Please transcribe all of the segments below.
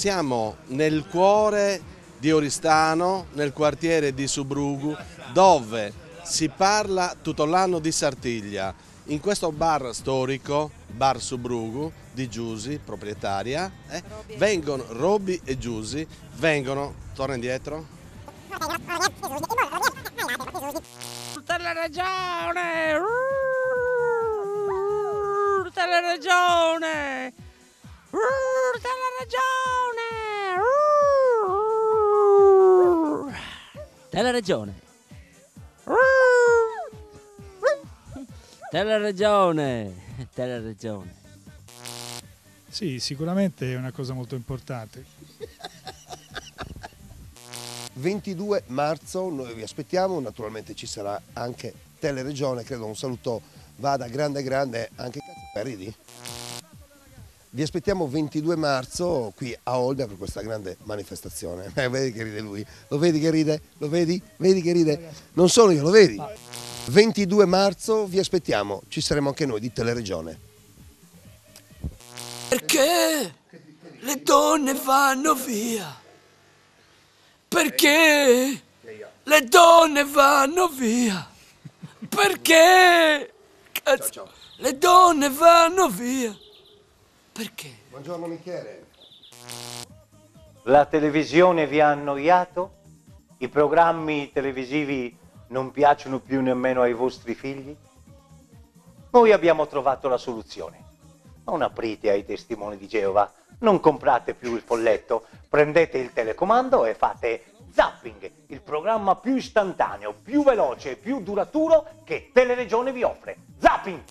Siamo nel cuore di Oristano, nel quartiere di Subrugu, dove si parla tutto l'anno di Sartiglia. In questo bar storico, Bar Subrugu, di Giusy, proprietaria, vengono Robby e Giusy, torna indietro. Teleragione! Teleragione! Teleragione! Teleragione! Teleragione! Sì, sicuramente è una cosa molto importante. 22 marzo noi vi aspettiamo, naturalmente ci sarà anche Teleregione, credo un saluto vada grande anche ridi. Vi aspettiamo 22 marzo qui a Olbia per questa grande manifestazione. Vedi che ride lui, lo vedi che ride? Lo vedi? Vedi che ride? Non sono io, lo vedi? 22 marzo vi aspettiamo, ci saremo anche noi di Teleregione. Perché le donne vanno via? Perché le donne vanno via? Perché? Cazzo, ciao. Le donne vanno via? Perché? Buongiorno Michele. La televisione vi ha annoiato? I programmi televisivi non piacciono più nemmeno ai vostri figli? Noi abbiamo trovato la soluzione. Non aprite ai testimoni di Geova, non comprate più il folletto, prendete il telecomando e fate Zapping, il programma più istantaneo, più veloce e più duraturo che Teleregione vi offre. Zapping!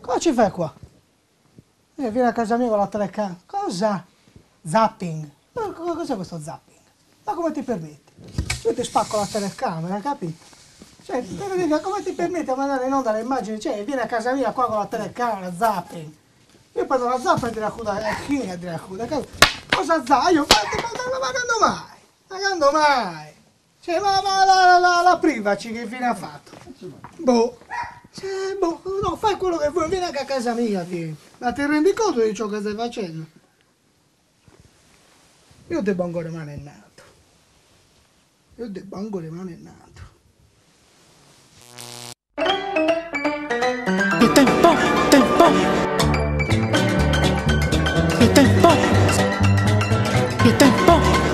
Cosa ci fai qua? Vieni a casa mia con la telecamera. Cosa? Zapping? Ma cos'è questo zapping? Ma come ti permetti? Io ti spacco la telecamera, capito? Cioè, come ti permetti a mandare in onda le immagini? Cioè, vieni a casa mia qua con la telecamera, zapping. Io prendo la zappa e ti raccuda, chi è di raccuda? Cosa zappa? Io, ma quando mai? Cioè, ma la privaci che fine ha fatto? Boh. Cioè, boh, no, fai quello che vuoi, vieni anche a casa mia, ti. Ma ti rendi conto di ciò che stai facendo? Io devo ancora rimanere nato. Io devo ancora rimanere nato. Il tempo, tempo. Il tempo. Il tempo.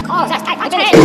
Cosa stai facendo?